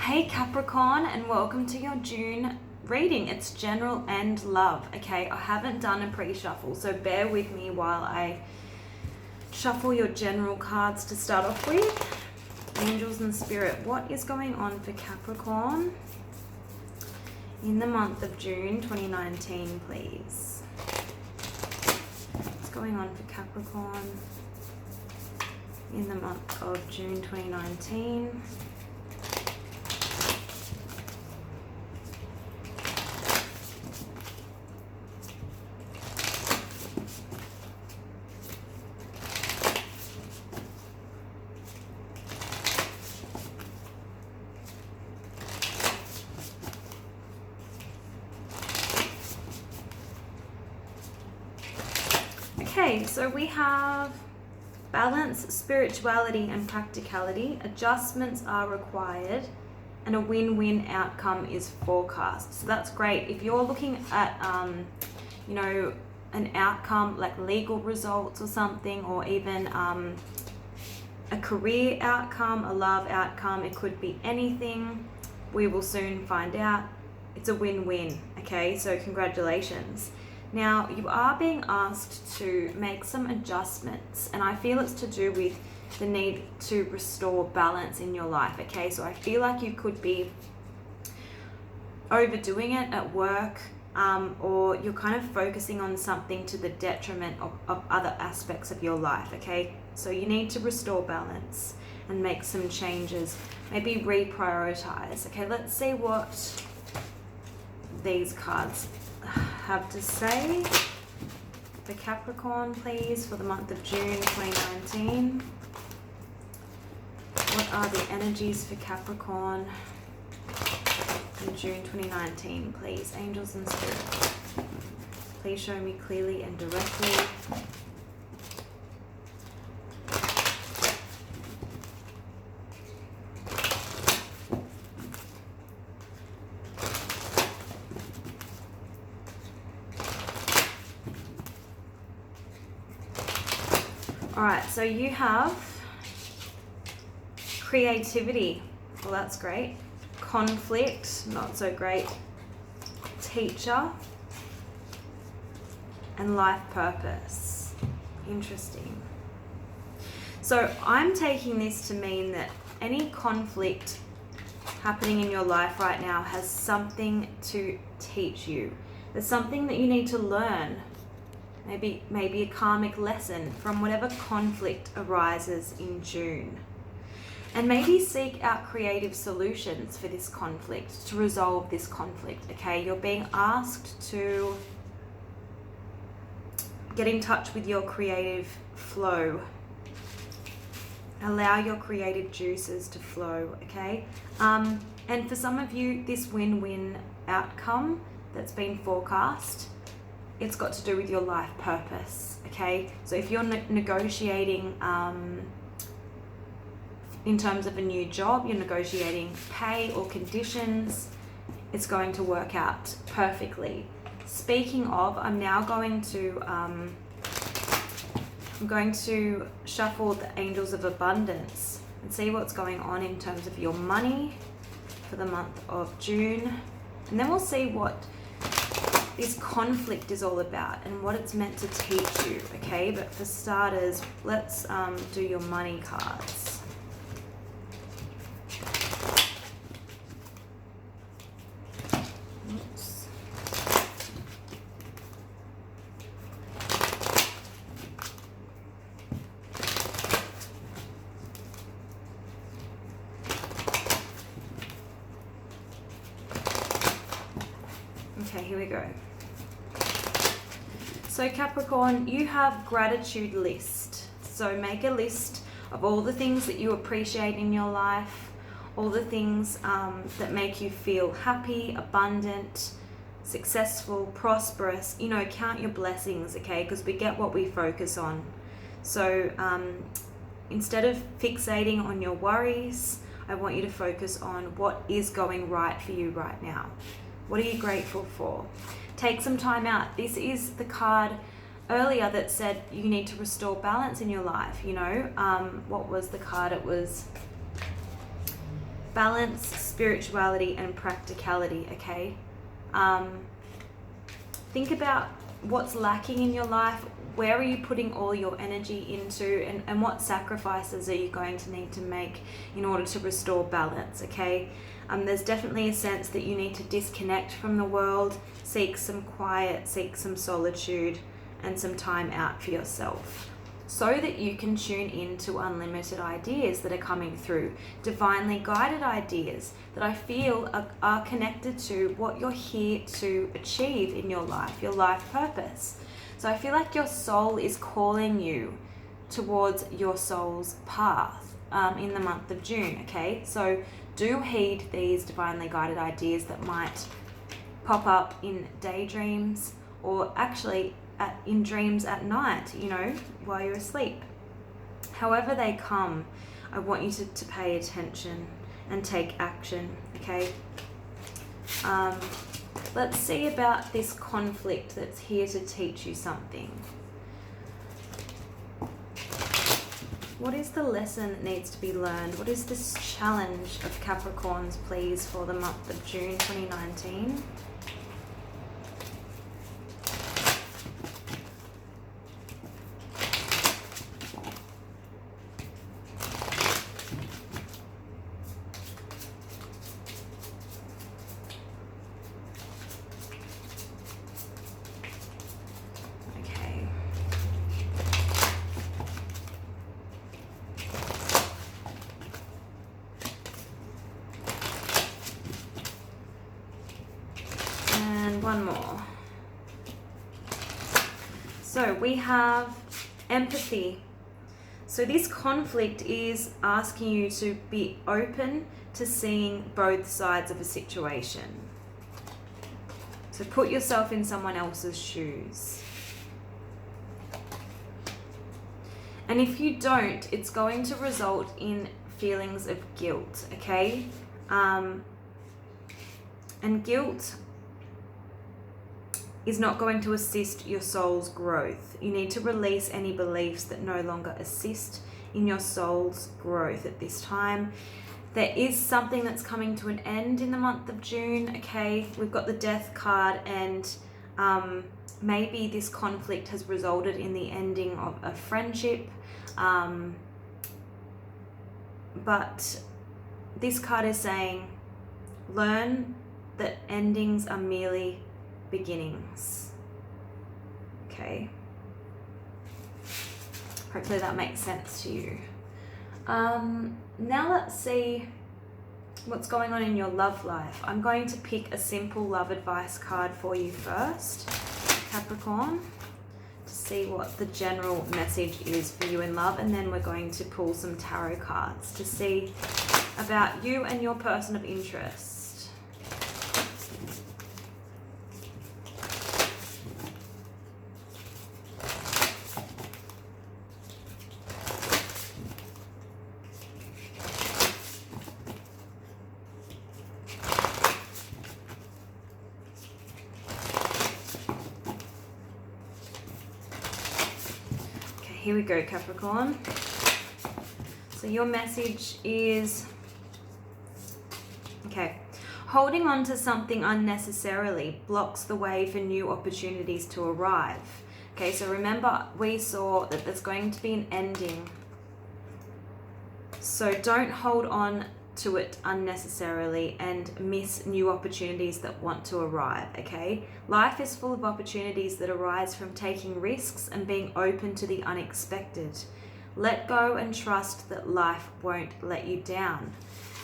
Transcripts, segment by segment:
Hey Capricorn, and welcome to your June reading. It's general and love. Okay, I haven't done a pre-shuffle, so bear with me while I shuffle your general cards to start off with. Angels and Spirit, what is going on for Capricorn in the month of June 2019, please? What's going on for Capricorn in the month of June 2019? Okay, so we have balance, spirituality, and practicality. Adjustments are required, and a win-win outcome is forecast. So that's great. If you're looking at, an outcome like legal results or something, or even a career outcome, a love outcome, it could be anything. We will soon find out. It's a win-win. Okay, so congratulations. Now, you are being asked to make some adjustments, and I feel it's to do with the need to restore balance in your life, okay? So I feel like you could be overdoing it at work, or you're kind of focusing on something to the detriment of other aspects of your life, okay? So you need to restore balance and make some changes, maybe reprioritize, okay? Let's see what these cards have to say for Capricorn, please, for the month of June 2019. What are the energies for Capricorn in June 2019, please? Angels and Spirit, please show me clearly and directly. Alright, so you have creativity. Well, that's great. Conflict, not so great. Teacher. And life purpose. Interesting. So I'm taking this to mean that any conflict happening in your life right now has something to teach you. There's something that you need to learn. Maybe a karmic lesson from whatever conflict arises in June. And maybe seek out creative solutions for this conflict, to resolve this conflict, okay? You're being asked to get in touch with your creative flow. Allow your creative juices to flow, okay? And for some of you, this win-win outcome that's been forecast, it's got to do with your life purpose, okay? So if you're negotiating in terms of a new job, you're negotiating pay or conditions, it's going to work out perfectly. Speaking of, I'm now going to shuffle the Angels of Abundance and see what's going on in terms of your money for the month of June. And then we'll see what this conflict is all about and what it's meant to teach you, okay? But for starters, let's do your money cards. Oops. Okay, here we go. So Capricorn, you have gratitude list. So make a list of all the things that you appreciate in your life, all the things that make you feel happy, abundant, successful, prosperous. You know, count your blessings, okay? Because we get what we focus on. So instead of fixating on your worries, I want you to focus on what is going right for you right now. What are you grateful for? Take some time out. This is the card earlier that said you need to restore balance in your life, you know. What was the card? It was balance, spirituality, and practicality, okay? Think about what's lacking in your life. Where are you putting all your energy into, and what sacrifices are you going to need to make in order to restore balance, okay? There's definitely a sense that you need to disconnect from the world, seek some quiet, seek some solitude, and some time out for yourself, so that you can tune into unlimited ideas that are coming through, divinely guided ideas that I feel are connected to what you're here to achieve in your life purpose. So I feel like your soul is calling you towards your soul's path in the month of June, okay? So do heed these divinely guided ideas that might pop up in daydreams, or actually in dreams at night, you know, while you're asleep. However they come, I want you to pay attention and take action, okay? Let's see about this conflict that's here to teach you something. What is the lesson that needs to be learned? What is this challenge of Capricorns, please, for the month of June 2019? One more. So we have empathy. So this conflict is asking you to be open to seeing both sides of a situation. So put yourself in someone else's shoes. And if you don't, it's going to result in feelings of guilt, okay? And guilt is not going to assist your soul's growth. You need to release any beliefs that no longer assist in your soul's growth at this time. There is something that's coming to an end in the month of June, okay? We've got the Death card, and maybe this conflict has resulted in the ending of a friendship. But this card is saying, learn that endings are merely beginnings, okay? Hopefully that makes sense to you. Now let's see what's going on in your love life. I'm going to pick a simple love advice card for you first, Capricorn, to see what the general message is for you in love, and then we're going to pull some tarot cards to see about you and your person of interest. Here we go, Capricorn. So your message is, okay, holding on to something unnecessarily blocks the way for new opportunities to arrive. Okay, so remember we saw that there's going to be an ending. So don't hold on to it unnecessarily and miss new opportunities that want to arrive, okay? Life is full of opportunities that arise from taking risks and being open to the unexpected. Let go and trust that life won't let you down.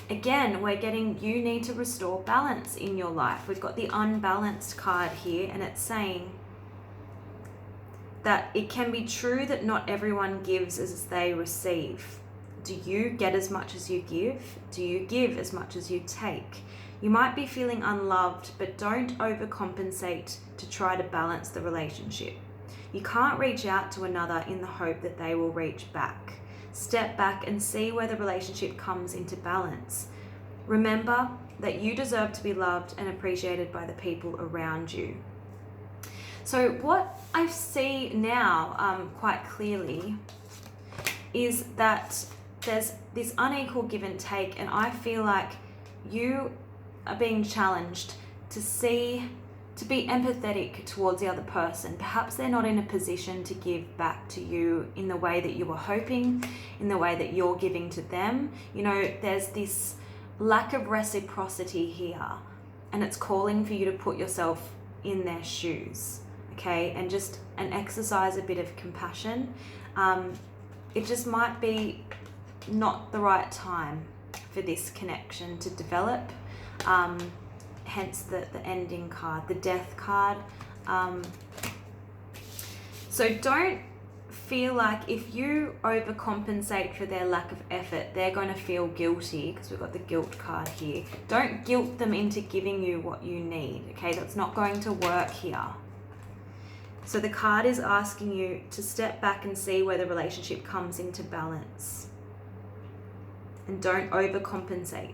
Again, we're getting, you need to restore balance in your life. We've got the unbalanced card here, and it's saying that it can be true that not everyone gives as they receive. Do you get as much as you give? Do you give as much as you take? You might be feeling unloved, but don't overcompensate to try to balance the relationship. You can't reach out to another in the hope that they will reach back. Step back and see where the relationship comes into balance. Remember that you deserve to be loved and appreciated by the people around you. So what I see now quite clearly is that there's this unequal give and take, and I feel like you are being challenged to be empathetic towards the other person. Perhaps they're not in a position to give back to you in the way that you were hoping, in the way that you're giving to them. You know, there's this lack of reciprocity here, and it's calling for you to put yourself in their shoes, okay, and exercise a bit of compassion. It just might be not the right time for this connection to develop. Hence the ending card, the death card. So don't feel like if you overcompensate for their lack of effort, they're going to feel guilty, because we've got the guilt card here. Don't guilt them into giving you what you need, okay? That's not going to work here. So the card is asking you to step back and see where the relationship comes into balance. And don't overcompensate.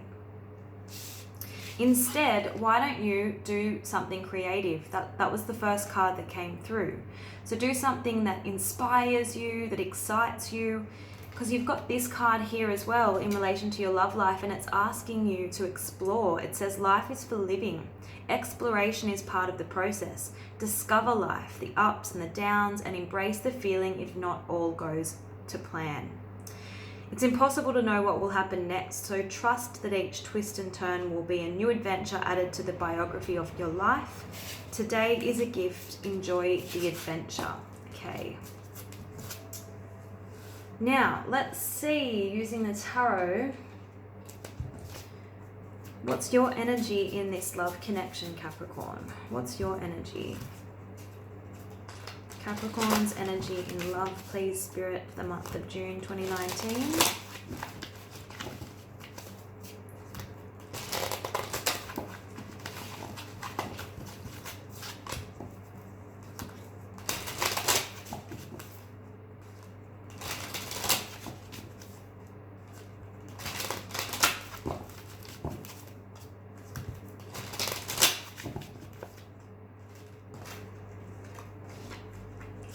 Instead, why don't you do something creative? That was the first card that came through. So do something that inspires you, that excites you, because you've got this card here as well in relation to your love life, and it's asking you to explore. It says life is for living. Exploration is part of the process. Discover life, the ups and the downs, and embrace the feeling if not all goes to plan. It's impossible to know what will happen next, so trust that each twist and turn will be a new adventure added to the biography of your life. Today is a gift. Enjoy the adventure. Okay. Now, let's see, using the tarot, what's your energy in this love connection, Capricorn? What's your energy? Capricorn's energy in love, please, Spirit, for the month of June 2019.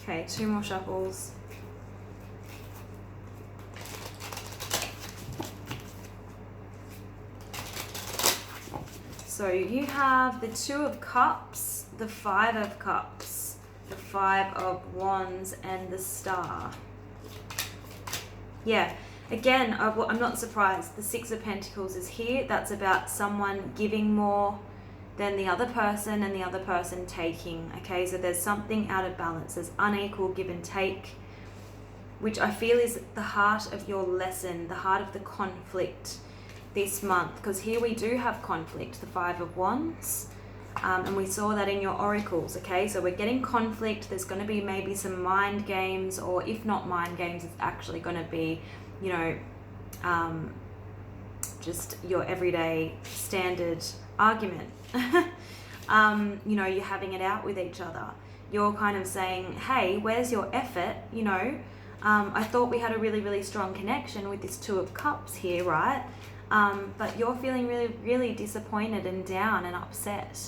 Okay, 2 more shuffles. So you have the 2 of Cups, the 5 of Cups, the 5 of Wands, and the Star. Yeah, again, I'm not surprised. The 6 of Pentacles is here. That's about someone giving more than the other person and the other person taking. Okay, so there's something out of balance. There's unequal give and take, which I feel is the heart of your lesson, the heart of the conflict this month, because here we do have conflict, the 5 of Wands, and we saw that in your oracles. Okay, so we're getting conflict. There's going to be maybe some mind games, or if not mind games, it's actually going to be, you know, just your everyday standard argument. You know, you're having it out with each other. You're kind of saying, hey, where's your effort? You know, I thought we had a really, really strong connection with this 2 of Cups here, right? But you're feeling really, really disappointed and down and upset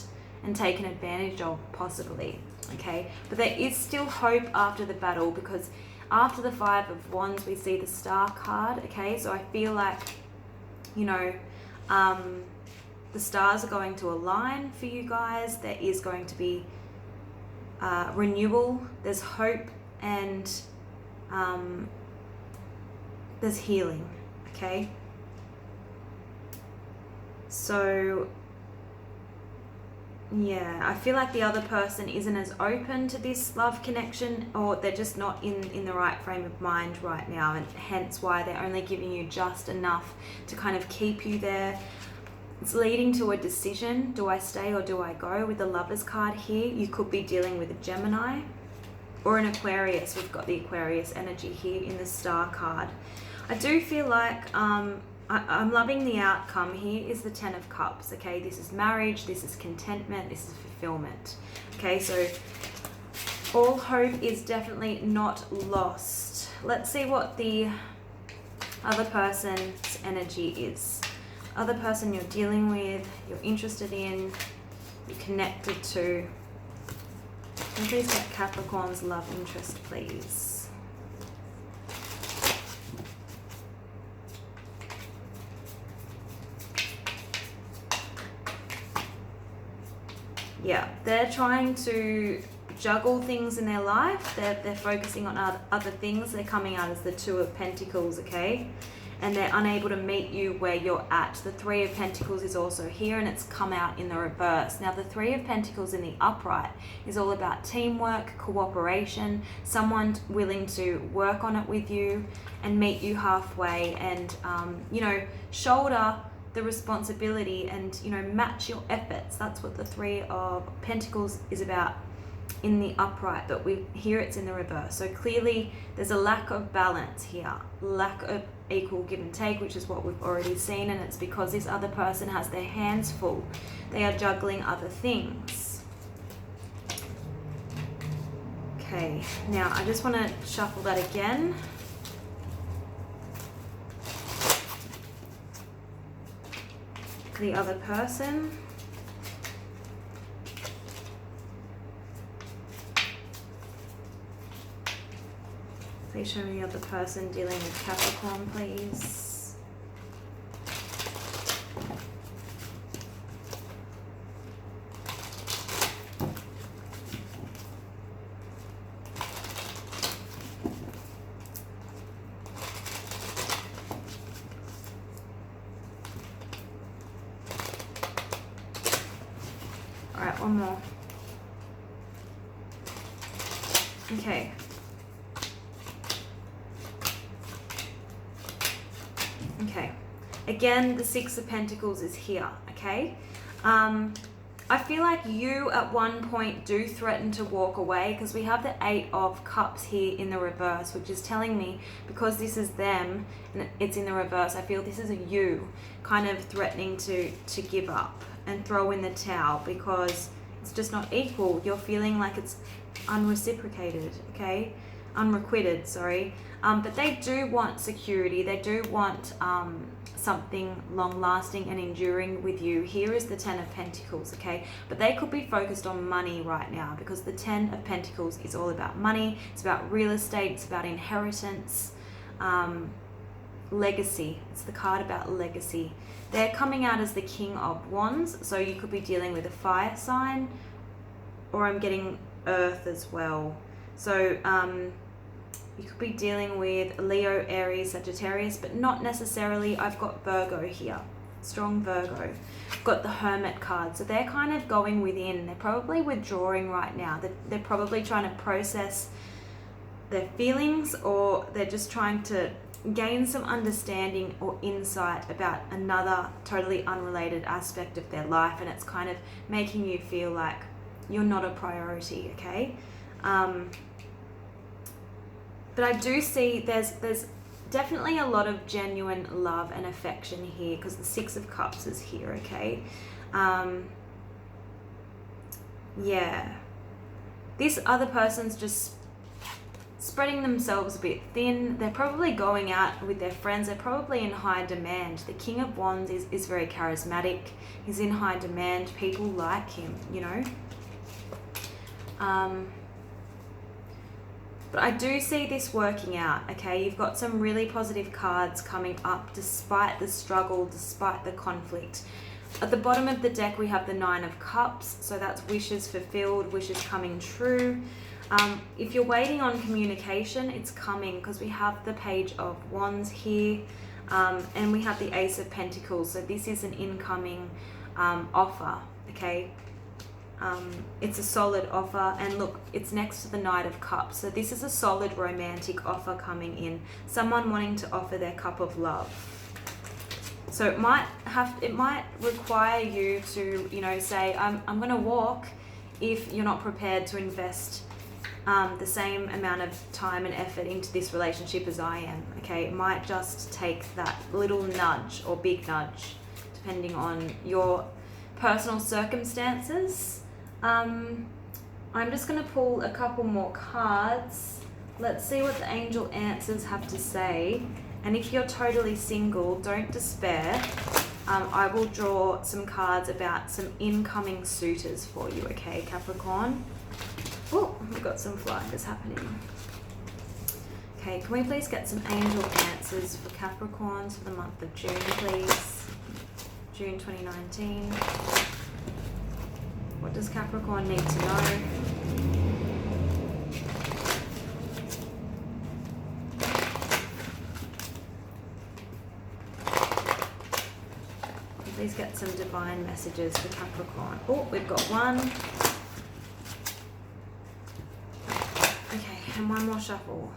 and taken advantage of, possibly. Okay, but there is still hope after the battle, because after the 5 of Wands, we see the Star card. Okay, so I feel like, you know, the stars are going to align for you guys. There is going to be renewal. There's hope, and there's healing. Okay. So yeah, I feel like the other person isn't as open to this love connection, or they're just not in the right frame of mind right now, and hence why they're only giving you just enough to kind of keep you there. It's leading to a decision. Do I stay or do I go? With the Lovers card here, you could be dealing with a Gemini or an Aquarius. We've got the Aquarius energy here in the Star card. I do feel like I'm loving the outcome here is the 10 of Cups. Okay, this is marriage, this is contentment, this is fulfillment. Okay, so all hope is definitely not lost. Let's see what the other person's energy is. Other person you're dealing with, you're interested in, you're connected to. And please get Capricorn's love interest, please. Yeah, they're trying to juggle things in their life. They're focusing on other things. They're coming out as the Two of Pentacles, okay? And they're unable to meet you where you're at. The Three of Pentacles is also here, and it's come out in the reverse. Now, the Three of Pentacles in the upright is all about teamwork, cooperation, someone willing to work on it with you and meet you halfway and, you know, shoulder the responsibility and, you know, match your efforts. That's what the Three of Pentacles is about in the upright, but here it's in the reverse. So clearly there's a lack of balance here, lack of equal give and take, which is what we've already seen, and it's because this other person has their hands full. They are juggling other things. Okay, now I just want to shuffle that again. The other person. Please show me the other person dealing with Capricorn, please. All right, one more. Okay. Okay, again, the Six of Pentacles is here, okay? I feel like you at one point do threaten to walk away because we have the Eight of Cups here in the reverse, which is telling me because this is them and it's in the reverse, I feel this is a you kind of threatening to give up and throw in the towel because it's just not equal. You're feeling like it's unreciprocated, okay? Unrequited, sorry. But they do want security. They do want something long-lasting and enduring with you. Here is the Ten of Pentacles, okay? But they could be focused on money right now because the Ten of Pentacles is all about money. It's about real estate. It's about inheritance, legacy. It's the card about legacy. They're coming out as the King of Wands, so you could be dealing with a fire sign, or I'm getting Earth as well. So you could be dealing with Leo, Aries, Sagittarius, but not necessarily. I've got Virgo here, strong Virgo. I've got the Hermit card. So they're kind of going within. They're probably withdrawing right now. They're probably trying to process their feelings, or they're just trying to gain some understanding or insight about another totally unrelated aspect of their life, and it's kind of making you feel like you're not a priority, okay? But I do see there's definitely a lot of genuine love and affection here because the Six of Cups is here, okay? Yeah. This other person's just spreading themselves a bit thin. They're probably going out with their friends. They're probably in high demand. The King of Wands is very charismatic. He's in high demand. People like him, you know? But I do see this working out, okay? You've got some really positive cards coming up despite the struggle, despite the conflict. At the bottom of the deck, we have the Nine of Cups. So that's wishes fulfilled, wishes coming true. If you're waiting on communication, it's coming because we have the Page of Wands here. And we have the Ace of Pentacles. So this is an incoming offer, okay? It's a solid offer, and look, it's next to the Knight of Cups. So this is a solid romantic offer coming in. Someone wanting to offer their cup of love. So it might require you to, you know, say, I'm going to walk if you're not prepared to invest the same amount of time and effort into this relationship as I am. Okay, it might just take that little nudge or big nudge, depending on your personal circumstances. I'm just going to pull a couple more cards. Let's see what the angel answers have to say. And if you're totally single, don't despair. I will draw some cards about some incoming suitors for you, okay, Capricorn? Oh, we've got some flyers happening. Okay, can we please get some angel answers for Capricorns for the month of June, please? June 2019. What does Capricorn need to know? Please get some divine messages for Capricorn. Oh, we've got one. Okay, and one more shuffle.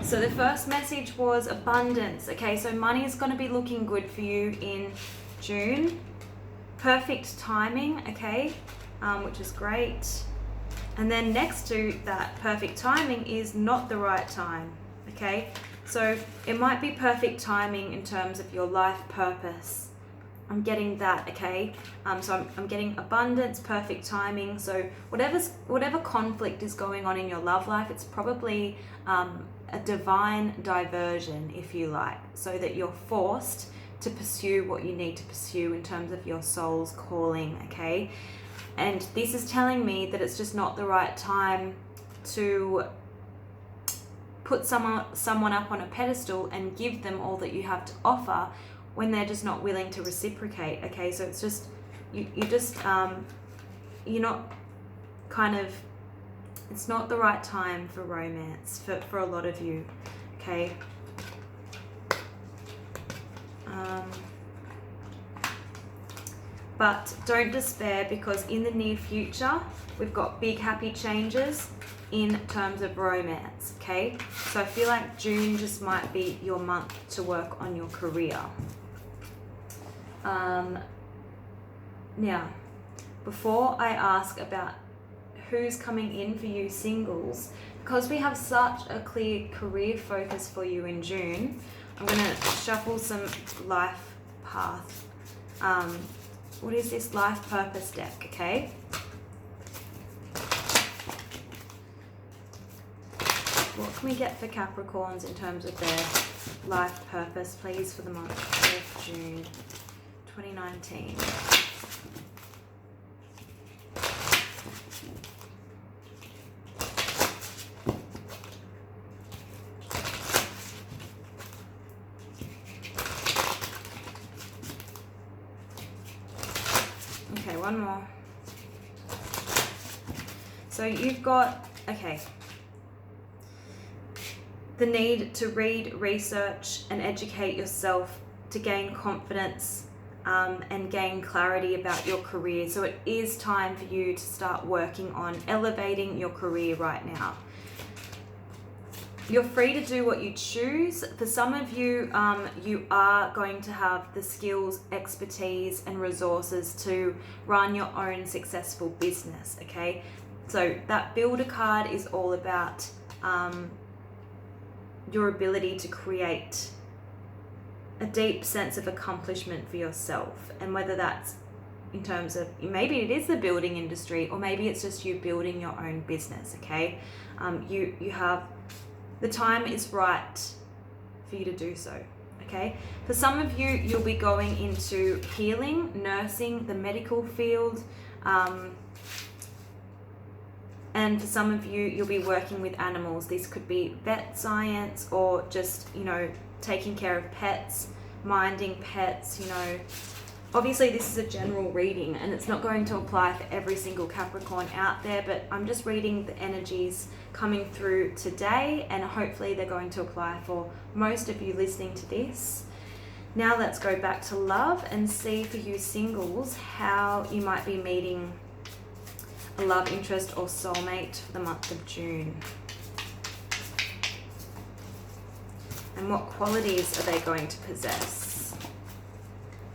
So the first message was abundance. Okay, so money is going to be looking good for you in June. Perfect timing, okay, which is great. And then next to that perfect timing is not the right time, okay? So it might be perfect timing in terms of your life purpose. I'm getting that, okay? So I'm getting abundance, perfect timing. So whatever conflict is going on in your love life, it's probably a divine diversion, if you like, so that you're forced to pursue what you need to pursue in terms of your soul's calling, okay? And this is telling me that it's just not the right time to put someone up on a pedestal and give them all that you have to offer when they're just not willing to reciprocate, okay? So it's just, you're not kind of, it's not the right time for romance for a lot of you, okay? But don't despair, because in the near future, we've got big happy changes in terms of romance, okay? So I feel like June just might be your month to work on your career. Now, before I ask about who's coming in for you singles, because we have such a clear career focus for you in June, I'm going to shuffle some life path. What is this life purpose deck, okay? What can we get for Capricorns in terms of their life purpose, please, for the month of June 2019? Okay, one more. So you've got, okay, the need to read, research, and educate yourself to gain confidence and gain clarity about your career. So it is time for you to start working on elevating your career right now. You're free to do what you choose. For some of you, you are going to have the skills, expertise, and resources to run your own successful business, okay? So that builder card is all about your ability to create a deep sense of accomplishment for yourself, and whether that's in terms of, maybe it is the building industry, or maybe it's just you building your own business, okay? You have, the time is right for you to do so, okay? For some of you, you'll be going into healing, nursing, the medical field, and for some of you, you'll be working with animals. This could be vet science, or just, taking care of pets, minding pets, Obviously, this is a general reading, and it's not going to apply for every single Capricorn out there, but I'm just reading the energies coming through today, and hopefully they're going to apply for most of you listening to this. Now let's go back to love and see for you singles how you might be meeting a love interest or soulmate for the month of June. And what qualities are they going to possess?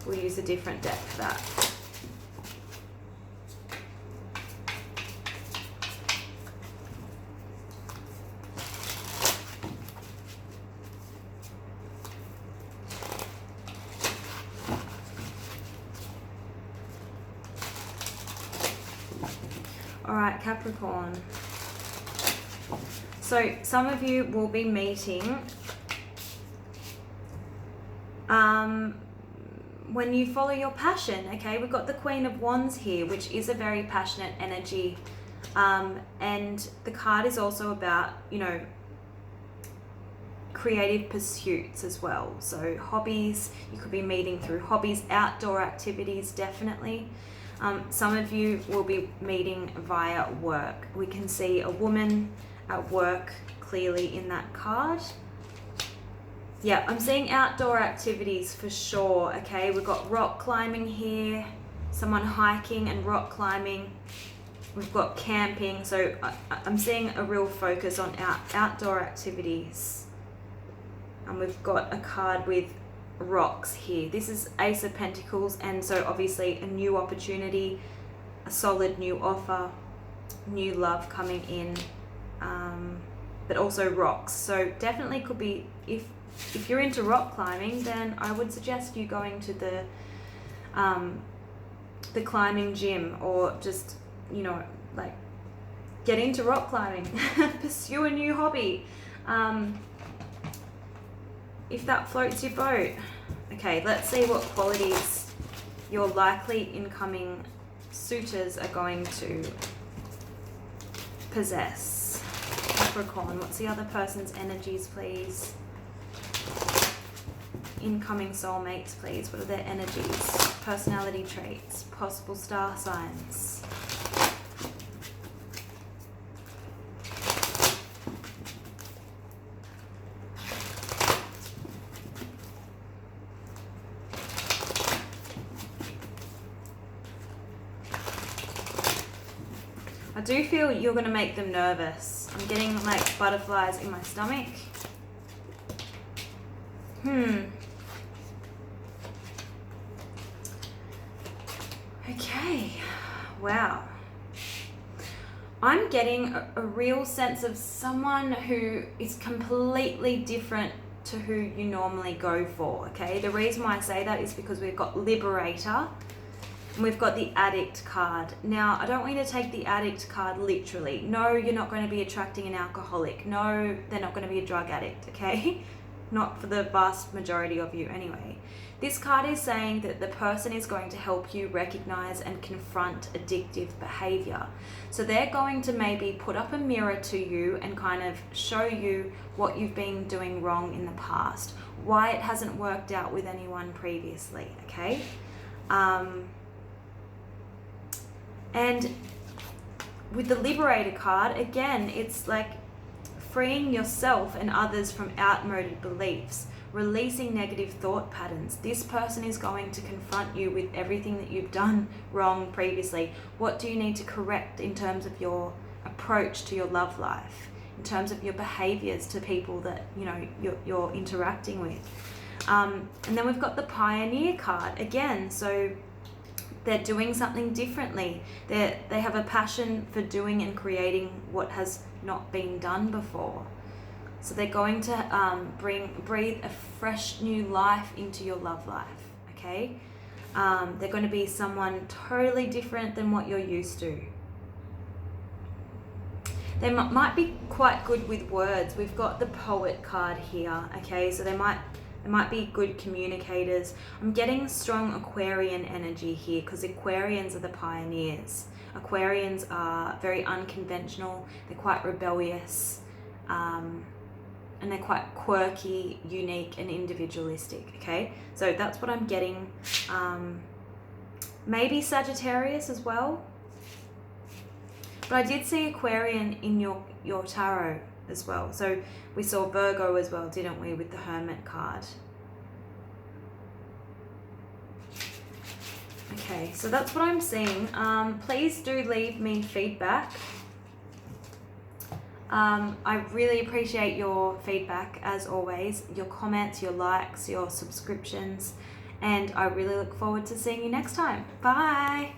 We'll use a different deck for that. All right, Capricorn. So some of you will be meeting when you follow your passion, okay? We've got the Queen of Wands here, which is a very passionate energy. And the card is also about, creative pursuits as well. So hobbies, you could be meeting through hobbies, outdoor activities, definitely. Some of you will be meeting via work. We can see a woman at work clearly in that card. Yeah, I'm seeing outdoor activities for sure, okay? We've got rock climbing here, someone hiking and rock climbing. We've got camping, so I'm seeing a real focus on outdoor activities. And we've got a card with rocks here. This is Ace of Pentacles, and so obviously a new opportunity, a solid new offer, new love coming in, but also rocks. So definitely could be, if you're into rock climbing, then I would suggest you going to the climbing gym, or just, you know, like get into rock climbing, pursue a new hobby, if that floats your boat. Okay, let's see what qualities your likely incoming suitors are going to possess. Capricorn, what's the other person's energies, please? Incoming soulmates, please. What are their energies? Personality traits, possible star signs. I do feel you're going to make them nervous. I'm getting like butterflies in my stomach. Okay, wow. I'm getting a real sense of someone who is completely different to who you normally go for, okay? The reason why I say that is because we've got Liberator and we've got the Addict card. Now, I don't want you to take the Addict card literally. No, you're not going to be attracting an alcoholic. No, they're not going to be a drug addict, okay? Not for the vast majority of you anyway. This card is saying that the person is going to help you recognize and confront addictive behavior. So they're going to maybe put up a mirror to you and kind of show you what you've been doing wrong in the past, why it hasn't worked out with anyone previously, okay? And with the Liberator card, again, it's like freeing yourself and others from outmoded beliefs, releasing negative thought patterns. This person is going to confront you with everything that you've done wrong previously. What do you need to correct in terms of your approach to your love life, in terms of your behaviors to people that, you know, you're interacting with? And then we've got the Pioneer card again. So they're doing something differently. They have a passion for doing and creating what has not been done before. So they're going to breathe a fresh new life into your love life, okay? They're going to be someone totally different than what you're used to. They might be quite good with words. We've got the Poet card here, okay? So they might be good communicators. I'm getting strong Aquarian energy here because Aquarians are the pioneers. Aquarians are very unconventional. They're quite rebellious. And they're quite quirky, unique, and individualistic, okay? So that's what I'm getting. Maybe Sagittarius as well. But I did see Aquarian in your tarot as well. So we saw Virgo as well, didn't we, with the Hermit card. Okay, so that's what I'm seeing. Please do leave me feedback. I really appreciate your feedback, as always, your comments, your likes, your subscriptions, and I really look forward to seeing you next time. Bye!